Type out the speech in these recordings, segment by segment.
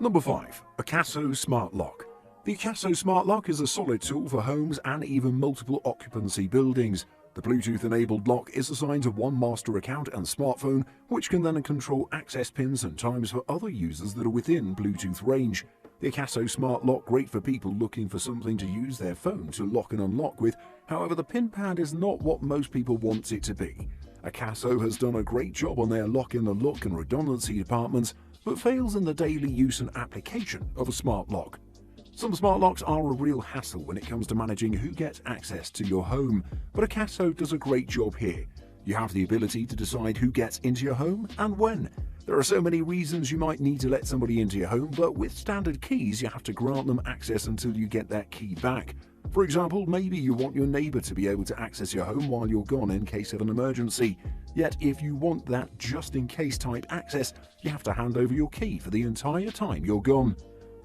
Number 5. AKASO SmartLock. The AKASO SmartLock is a solid tool for homes and even multiple occupancy buildings. The Bluetooth-enabled lock is assigned to one master account and smartphone, which can then control access pins and times for other users that are within Bluetooth range. The AKASO SmartLock great for people looking for something to use their phone to lock and unlock with. However, the pin pad is not what most people want it to be. AKASO has done a great job on their lock in the look and redundancy departments, but fails in the daily use and application of a smart lock. Some smart locks are a real hassle when it comes to managing who gets access to your home, but AKASO does a great job here. You have the ability to decide who gets into your home and when. There are so many reasons you might need to let somebody into your home, but with standard keys you have to grant them access until you get that key back. For example, maybe you want your neighbor to be able to access your home while you're gone in case of an emergency. Yet if you want that just-in-case type access, you have to hand over your key for the entire time you're gone.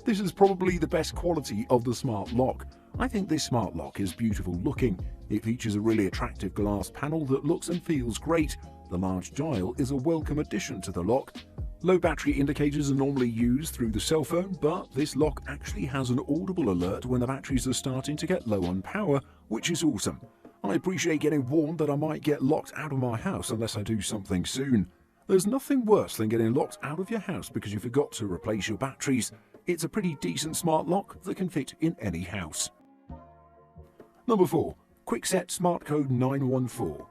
This is probably the best quality of the smart lock. I think this smart lock is beautiful looking. It features a really attractive glass panel that looks and feels great. The large dial is a welcome addition to the lock. Low battery indicators are normally used through the cell phone, but this lock actually has an audible alert when the batteries are starting to get low on power, which is awesome. I appreciate getting warned that I might get locked out of my house unless I do something soon. There's nothing worse than getting locked out of your house because you forgot to replace your batteries. It's a pretty decent smart lock that can fit in any house. Number 4. Kwikset SmartCode 914.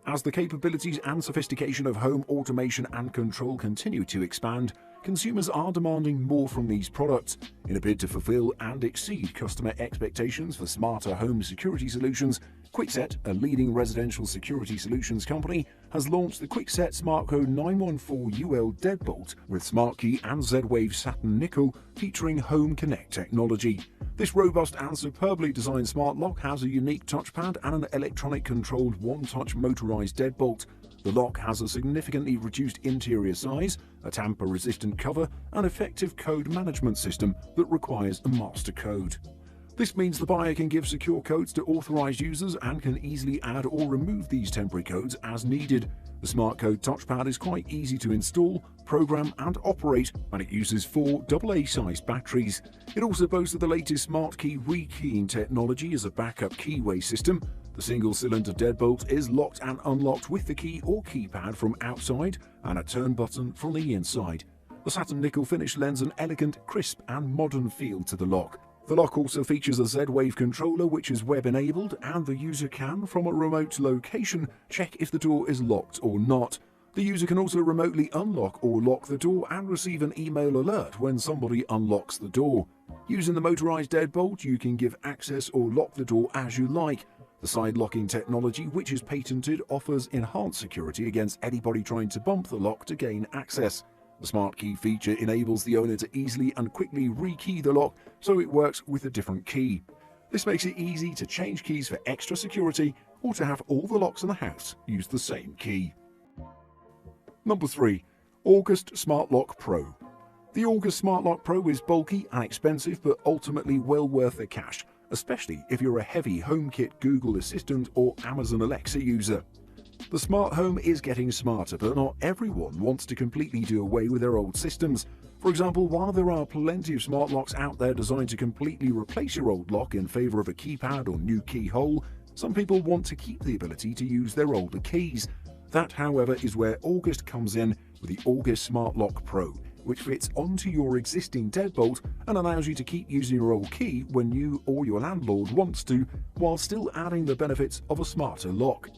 As the capabilities and sophistication of home automation and control continue to expand, consumers are demanding more from these products. In a bid to fulfill and exceed customer expectations for smarter home security solutions, Kwikset, a leading residential security solutions company, has launched the Kwikset SmartCode 914 UL Deadbolt with SmartKey and Z-Wave satin nickel featuring Home Connect technology. This robust and superbly designed smart lock has a unique touchpad and an electronic-controlled one-touch motorized deadbolt. The lock has a significantly reduced interior size, a tamper-resistant cover, and effective code management system that requires a master code. This means the buyer can give secure codes to authorized users and can easily add or remove these temporary codes as needed. The SmartCode touchpad is quite easy to install, program and operate, and it uses 4 AA-sized batteries. It also boasts of the latest SmartKey rekeying technology as a backup keyway system. The single-cylinder deadbolt is locked and unlocked with the key or keypad from outside and a turn button from the inside. The satin nickel finish lends an elegant, crisp and modern feel to the lock. The lock also features a Z-Wave controller which is web-enabled, and the user can, from a remote location, check if the door is locked or not. The user can also remotely unlock or lock the door and receive an email alert when somebody unlocks the door. Using the motorized deadbolt, you can give access or lock the door as you like. The side locking technology, which is patented, offers enhanced security against anybody trying to bump the lock to gain access. The SmartKey feature enables the owner to easily and quickly rekey the lock so it works with a different key. This makes it easy to change keys for extra security or to have all the locks in the house use the same key. Number 3. August SmartLock Pro. The August SmartLock Pro is bulky and expensive, but ultimately well worth the cash, especially if you're a heavy HomeKit Google Assistant or Amazon Alexa user. The smart home is getting smarter, but not everyone wants to completely do away with their old systems. For example, while there are plenty of smart locks out there designed to completely replace your old lock in favor of a keypad or new keyhole, some people want to keep the ability to use their older keys. That, however, is where August comes in with the August SmartLock Pro, which fits onto your existing deadbolt and allows you to keep using your old key when you or your landlord wants to, while still adding the benefits of a smarter lock.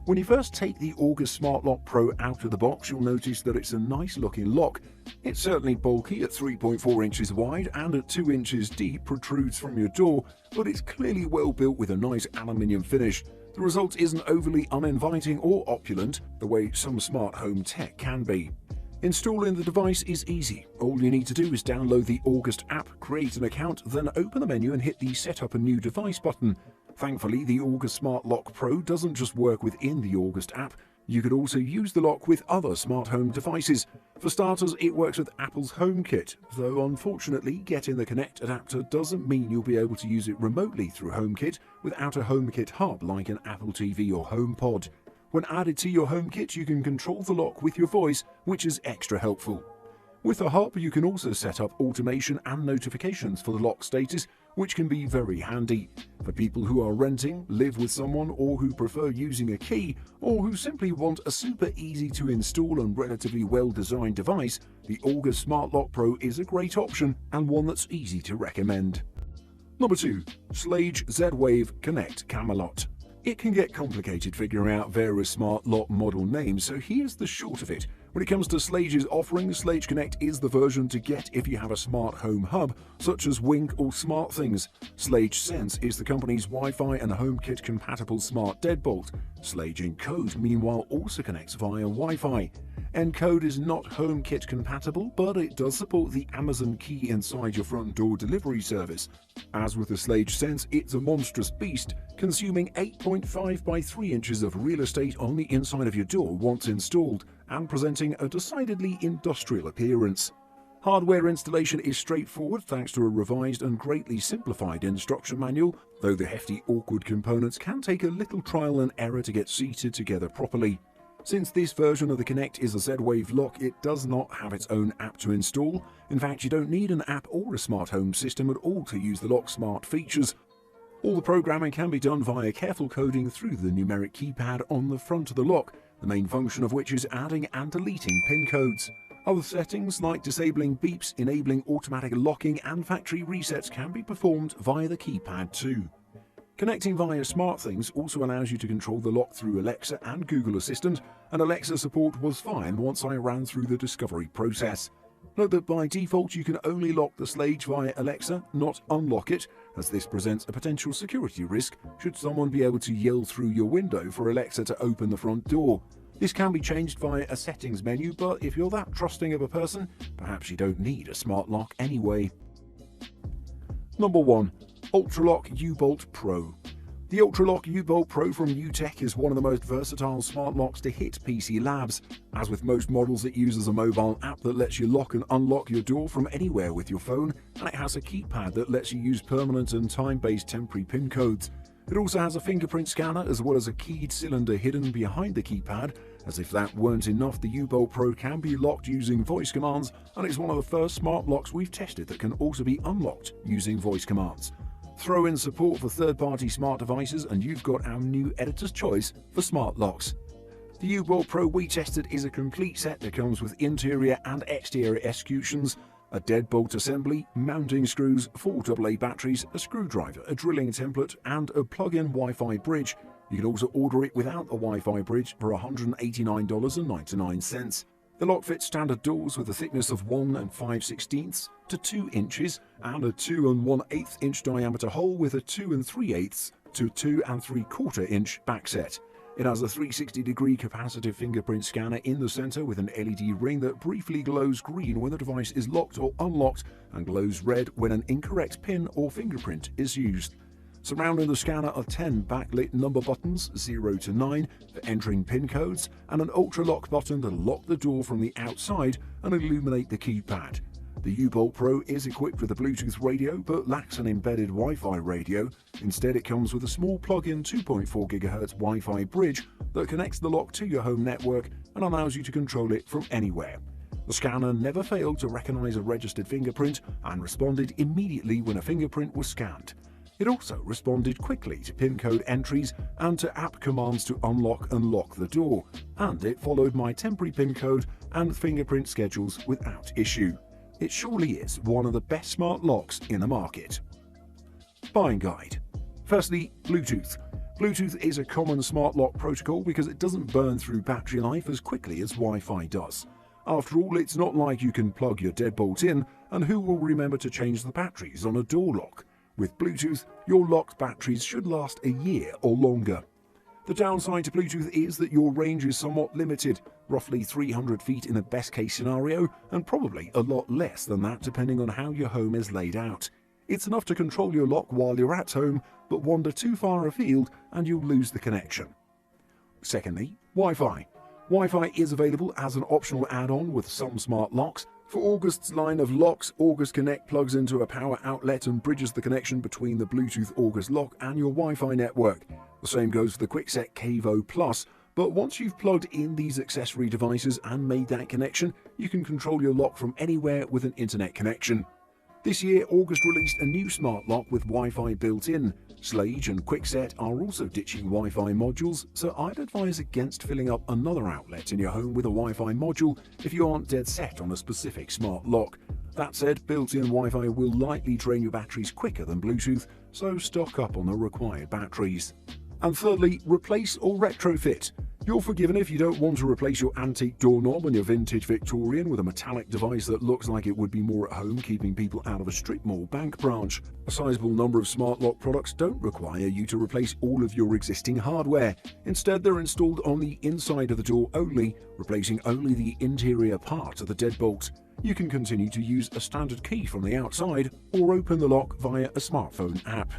When you first take the August SmartLock Pro out of the box, you'll notice that it's a nice looking lock. It's certainly bulky at 3.4 inches wide and at 2 inches deep protrudes from your door, but it's clearly well built with a nice aluminium finish. The result isn't overly uninviting or opulent, the way some smart home tech can be. Installing the device is easy. All you need to do is download the August app, create an account, then open the menu and hit the Set Up a New Device button. Thankfully, the August SmartLock Pro doesn't just work within the August app. You could also use the lock with other smart home devices. For starters, it works with Apple's HomeKit, though unfortunately getting the Connect adapter doesn't mean you'll be able to use it remotely through HomeKit without a HomeKit hub like an Apple TV or HomePod. When added to your HomeKit, you can control the lock with your voice, which is extra helpful. With the hub, you can also set up automation and notifications for the lock status, which can be very handy. For people who are renting, live with someone, or who prefer using a key, or who simply want a super easy to install and relatively well-designed device, the August SmartLock Pro is a great option and one that's easy to recommend. Number 2. Schlage Z-Wave Connect Camelot. It can get complicated figuring out various smart lock model names, so here's the short of it. When it comes to Schlage's offering, Schlage Connect is the version to get if you have a smart home hub, such as Wink or SmartThings. Schlage Sense is the company's Wi-Fi and HomeKit compatible smart deadbolt. Schlage Encode, meanwhile, also connects via Wi-Fi. Encode is not HomeKit compatible, but it does support the Amazon Key inside your front door delivery service. As with the Schlage Sense, it's a monstrous beast, consuming 8.5 by 3 inches of real estate on the inside of your door once installed, and presenting a decidedly industrial appearance. Hardware installation is straightforward thanks to a revised and greatly simplified instruction manual, though the hefty, awkward components can take a little trial and error to get seated together properly. Since this version of the Connect is a Z-Wave lock, it does not have its own app to install. In fact, you don't need an app or a smart home system at all to use the lock's smart features. All the programming can be done via careful coding through the numeric keypad on the front of the lock, the main function of which is adding and deleting PIN codes. Other settings like disabling beeps, enabling automatic locking and factory resets can be performed via the keypad too. Connecting via SmartThings also allows you to control the lock through Alexa and Google Assistant, and Alexa support was fine once I ran through the discovery process. Note that by default you can only lock the Schlage via Alexa, not unlock it, as this presents a potential security risk should someone be able to yell through your window for Alexa to open the front door. This can be changed via a settings menu, but if you're that trusting of a person, perhaps you don't need a smart lock anyway. Number 1. Ultraloq U-Bolt Pro. The Ultraloq U-Bolt Pro from UTech is one of the most versatile smart locks to hit PC labs. As with most models, it uses a mobile app that lets you lock and unlock your door from anywhere with your phone, and it has a keypad that lets you use permanent and time-based temporary PIN codes. It also has a fingerprint scanner as well as a keyed cylinder hidden behind the keypad. As if that weren't enough, the U-Bolt Pro can be locked using voice commands, and it's one of the first smart locks we've tested that can also be unlocked using voice commands. Throw in support for third-party smart devices and you've got our new editor's choice for smart locks. The U-Bolt Pro we tested is a complete set that comes with interior and exterior executions, a deadbolt assembly, mounting screws, 4 AA batteries, a screwdriver, a drilling template, and a plug-in Wi-Fi bridge. You can also order it without a Wi-Fi bridge for $189.99. The lock fits standard doors with a thickness of 1 5/16 to 2 inches and a 2 1/8 inch diameter hole with a 2 3/8 to 2 3/4 inch backset. It has a 360-degree capacitive fingerprint scanner in the center with an LED ring that briefly glows green when the device is locked or unlocked and glows red when an incorrect PIN or fingerprint is used. Surrounding the scanner are 10 backlit number buttons, 0 to 9, for entering PIN codes, and an Ultraloq button that'll lock the door from the outside and illuminate the keypad. The U-Bolt Pro is equipped with a Bluetooth radio but lacks an embedded Wi-Fi radio. Instead, it comes with a small plug-in 2.4 GHz Wi-Fi bridge that connects the lock to your home network and allows you to control it from anywhere. The scanner never failed to recognize a registered fingerprint and responded immediately when a fingerprint was scanned. It also responded quickly to PIN code entries and to app commands to unlock and lock the door, and it followed my temporary PIN code and fingerprint schedules without issue. It surely is one of the best smart locks in the market. Buying guide. Firstly, Bluetooth. Bluetooth is a common smart lock protocol because it doesn't burn through battery life as quickly as Wi-Fi does. After all, it's not like you can plug your deadbolt in, and who will remember to change the batteries on a door lock? With Bluetooth, your locked batteries should last a year or longer. The downside to Bluetooth is that your range is somewhat limited, roughly 300 feet in a best case scenario, and probably a lot less than that depending on how your home is laid out. It's enough to control your lock while you're at home, but wander too far afield and you'll lose the connection. Secondly, Wi-Fi. Wi-Fi is available as an optional add-on with some smart locks. For August's line of locks, August Connect plugs into a power outlet and bridges the connection between the Bluetooth August lock and your Wi-Fi network. The same goes for the Kwikset Cavo Plus, But once you've plugged in these accessory devices and made that connection, you can control your lock from anywhere with an internet connection. This year, August released a new smart lock with Wi-Fi built in. Schlage and Kwikset are also ditching Wi-Fi modules, so I'd advise against filling up another outlet in your home with a Wi-Fi module if you aren't dead set on a specific smart lock. That said, built-in Wi-Fi will likely drain your batteries quicker than Bluetooth, so stock up on the required batteries. And thirdly, replace or retrofit. You're forgiven if you don't want to replace your antique doorknob and your vintage Victorian with a metallic device that looks like it would be more at home keeping people out of a strip mall bank branch. A sizable number of smart lock products don't require you to replace all of your existing hardware. Instead, they're installed on the inside of the door only, replacing only the interior part of the deadbolt. You can continue to use a standard key from the outside or open the lock via a smartphone app.